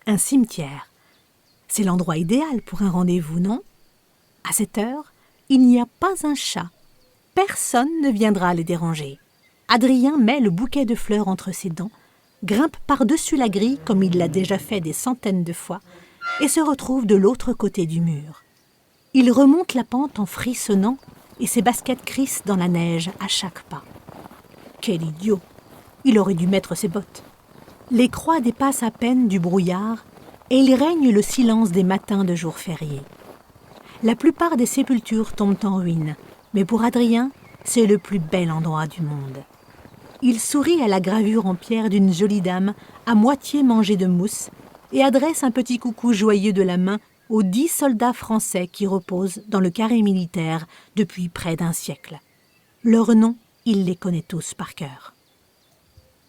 Un cimetière. C'est l'endroit idéal pour un rendez-vous, non? À cette heure, il n'y a pas un chat. Personne ne viendra les déranger. Adrien met le bouquet de fleurs entre ses dents, grimpe par-dessus la grille comme il l'a déjà fait des centaines de fois et se retrouve de l'autre côté du mur. Il remonte la pente en frissonnant et ses baskets crissent dans la neige à chaque pas. Quel idiot! Il aurait dû mettre ses bottes. Les croix dépassent à peine du brouillard et il règne le silence des matins de jours fériés. La plupart des sépultures tombent en ruine, mais pour Adrien, c'est le plus bel endroit du monde. Il sourit à la gravure en pierre d'une jolie dame à moitié mangée de mousse et adresse un petit coucou joyeux de la main aux 10 soldats français qui reposent dans le carré militaire depuis près d'un siècle. Leurs noms, il les connaît tous par cœur.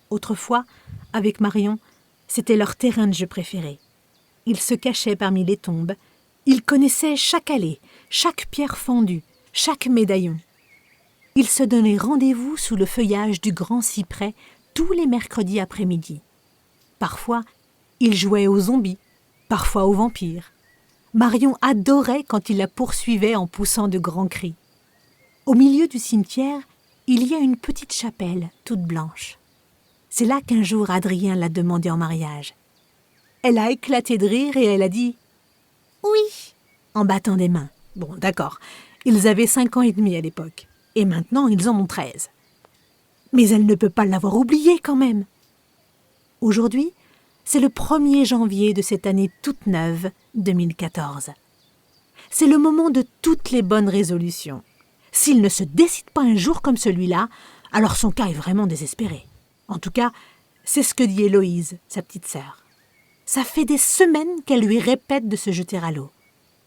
Autrefois, avec Marion, c'était leur terrain de jeu préféré. Ils se cachaient parmi les tombes. Ils connaissaient chaque allée, chaque pierre fendue, chaque médaillon. Ils se donnaient rendez-vous sous le feuillage du grand cyprès tous les mercredis après-midi. Parfois, ils jouaient aux zombies, parfois aux vampires. Marion adorait quand il la poursuivait en poussant de grands cris. Au milieu du cimetière, il y a une petite chapelle toute blanche. C'est là qu'un jour Adrien l'a demandé en mariage. Elle a éclaté de rire et elle a dit « Oui » en battant des mains. Bon, d'accord, ils avaient 5 ans et demi à l'époque, et maintenant ils en ont 13. Mais elle ne peut pas l'avoir oublié quand même. Aujourd'hui, c'est le 1er janvier de cette année toute neuve, 2014. C'est le moment de toutes les bonnes résolutions. S'il ne se décide pas un jour comme celui-là, alors son cas est vraiment désespéré. En tout cas, c'est ce que dit Héloïse, sa petite sœur. Ça fait des semaines qu'elle lui répète de se jeter à l'eau.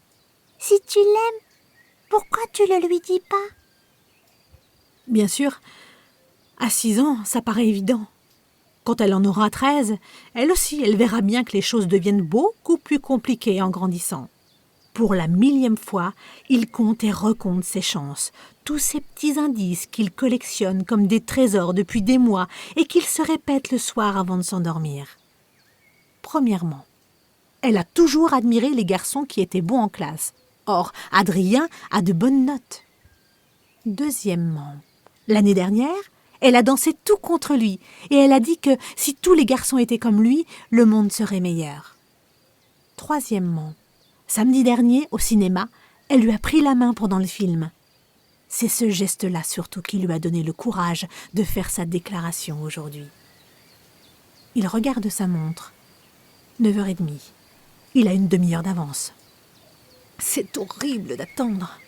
« Si tu l'aimes, pourquoi tu le lui dis pas ?» Bien sûr, à 6 ans, ça paraît évident. Quand elle en aura 13, elle aussi, elle verra bien que les choses deviennent beaucoup plus compliquées en grandissant. Pour la 1000e fois, il compte et recompte ses chances, tous ces petits indices qu'il collectionne comme des trésors depuis des mois et qu'il se répète le soir avant de s'endormir. Premièrement, elle a toujours admiré les garçons qui étaient bons en classe. Or, Adrien a de bonnes notes. Deuxièmement, l'année dernière, elle a dansé tout contre lui et elle a dit que si tous les garçons étaient comme lui, le monde serait meilleur. Troisièmement, samedi dernier, au cinéma, elle lui a pris la main pendant le film. C'est ce geste-là surtout qui lui a donné le courage de faire sa déclaration aujourd'hui. Il regarde sa montre. 9h30. Il a une demi-heure d'avance. C'est horrible d'attendre.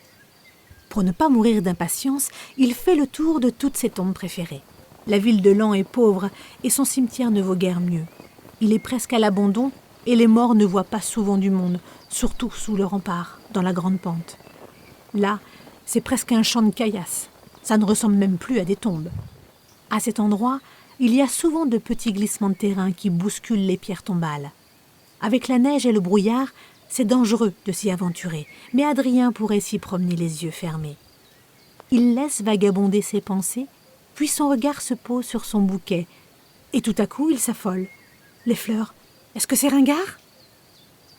Pour ne pas mourir d'impatience, il fait le tour de toutes ses tombes préférées. La ville de Laon est pauvre et son cimetière ne vaut guère mieux. Il est presque à l'abandon et les morts ne voient pas souvent du monde, surtout sous le rempart, dans la grande pente. Là, c'est presque un champ de caillasse. Ça ne ressemble même plus à des tombes. À cet endroit, il y a souvent de petits glissements de terrain qui bousculent les pierres tombales. Avec la neige et le brouillard, c'est dangereux de s'y aventurer, mais Adrien pourrait s'y promener les yeux fermés. Il laisse vagabonder ses pensées, puis son regard se pose sur son bouquet, et tout à coup il s'affole. Les fleurs, est-ce que c'est ringard?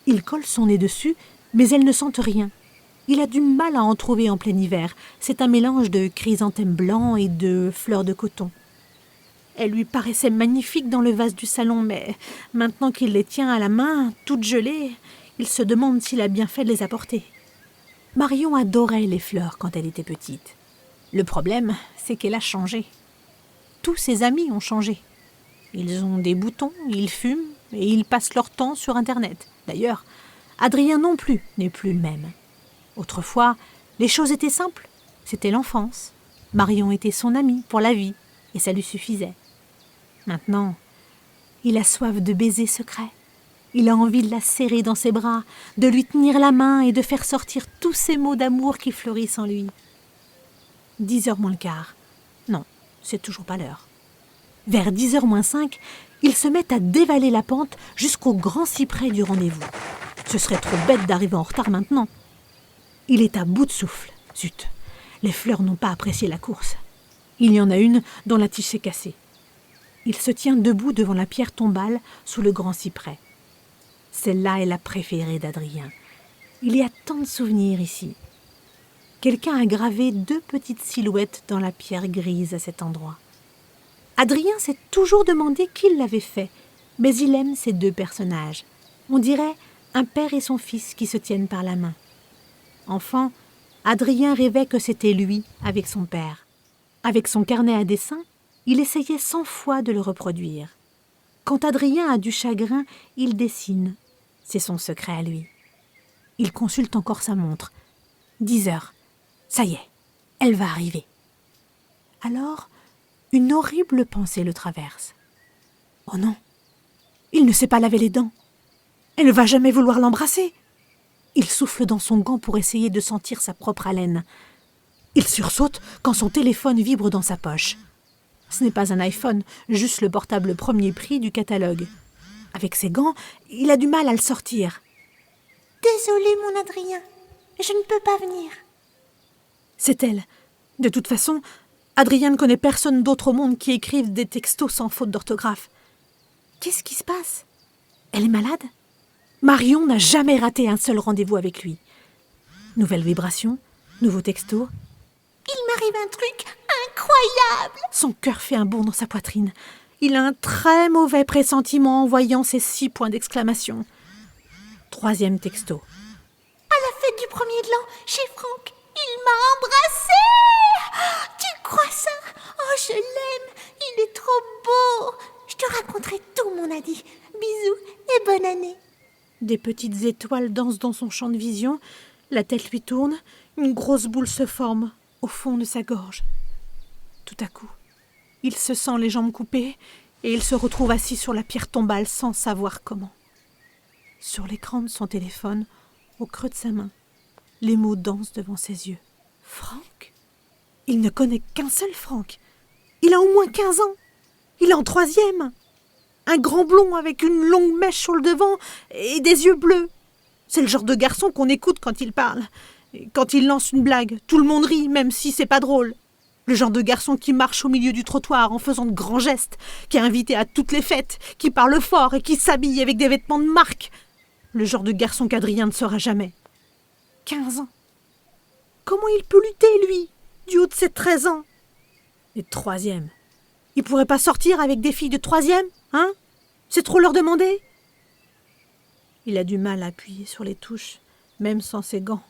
Il colle son nez dessus, mais elles ne sentent rien. Il a du mal à en trouver en plein hiver. C'est un mélange de chrysanthèmes blancs et de fleurs de coton. Elles lui paraissaient magnifiques dans le vase du salon, mais maintenant qu'il les tient à la main, toutes gelées, il se demande s'il a bien fait de les apporter. Marion adorait les fleurs quand elle était petite. Le problème, c'est qu'elle a changé. Tous ses amis ont changé. Ils ont des boutons, ils fument et ils passent leur temps sur Internet. D'ailleurs, Adrien non plus n'est plus le même. Autrefois, les choses étaient simples. C'était l'enfance. Marion était son amie pour la vie et ça lui suffisait. Maintenant, il a soif de baisers secrets. Il a envie de la serrer dans ses bras, de lui tenir la main et de faire sortir tous ces mots d'amour qui fleurissent en lui. 10h moins le quart. Non, c'est toujours pas l'heure. Vers 10h moins 5, il se met à dévaler la pente jusqu'au grand cyprès du rendez-vous. Ce serait trop bête d'arriver en retard maintenant. Il est à bout de souffle. Zut, les fleurs n'ont pas apprécié la course. Il y en a une dont la tige s'est cassée. Il se tient debout devant la pierre tombale sous le grand cyprès. Celle-là est la préférée d'Adrien. Il y a tant de souvenirs ici. Quelqu'un a gravé 2 petites silhouettes dans la pierre grise à cet endroit. Adrien s'est toujours demandé qui l'avait fait, mais il aime ces 2 personnages. On dirait un père et son fils qui se tiennent par la main. Enfant, Adrien rêvait que c'était lui avec son père. Avec son carnet à dessin, il essayait 100 fois de le reproduire. Quand Adrien a du chagrin, il dessine. C'est son secret à lui. Il consulte encore sa montre. 10 heures. Ça y est, elle va arriver. Alors, une horrible pensée le traverse. Oh non, il ne sait pas laver les dents. Elle ne va jamais vouloir l'embrasser. Il souffle dans son gant pour essayer de sentir sa propre haleine. Il sursaute quand son téléphone vibre dans sa poche. Ce n'est pas un iPhone, juste le portable premier prix du catalogue. Avec ses gants, il a du mal à le sortir. Désolée, mon Adrien, je ne peux pas venir. C'est elle. De toute façon, Adrien ne connaît personne d'autre au monde qui écrive des textos sans faute d'orthographe. Qu'est-ce qui se passe? Elle est malade? Marion n'a jamais raté un seul rendez-vous avec lui. Nouvelle vibration, nouveau texto. Il m'arrive un truc incroyable. Son cœur fait un bond dans sa poitrine. Il a un très mauvais pressentiment en voyant ces 6 points d'exclamation. 3e texto. À la fête du 1er de l'an, chez Franck, il m'a embrassée. Tu crois ça? Oh, je l'aime. Il est trop beau. Je te raconterai tout, mon Adi. Bisous et bonne année. Des petites étoiles dansent dans son champ de vision. La tête lui tourne. Une grosse boule se forme au fond de sa gorge. Tout à coup, il se sent les jambes coupées et il se retrouve assis sur la pierre tombale sans savoir comment. Sur l'écran de son téléphone, au creux de sa main, les mots dansent devant ses yeux. Franck? Il ne connaît qu'un seul Franck. Il a au moins 15 ans. Il est en 3e. Un grand blond avec une longue mèche sur le devant et des yeux bleus. C'est le genre de garçon qu'on écoute quand il parle. Et quand il lance une blague, tout le monde rit, même si c'est pas drôle. Le genre de garçon qui marche au milieu du trottoir en faisant de grands gestes, qui est invité à toutes les fêtes, qui parle fort et qui s'habille avec des vêtements de marque. Le genre de garçon qu'Adrien ne sera jamais. 15 ans. Comment il peut lutter, lui, du haut de ses 13 ans? Et 3e. Il pourrait pas sortir avec des filles de 3e, hein? C'est trop leur demander? Il a du mal à appuyer sur les touches, même sans ses gants.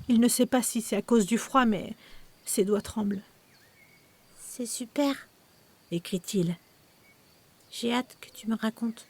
Il ne sait pas si c'est à cause du froid, mais ses doigts tremblent. C'est super, Écrit-il. j'ai hâte que tu me racontes.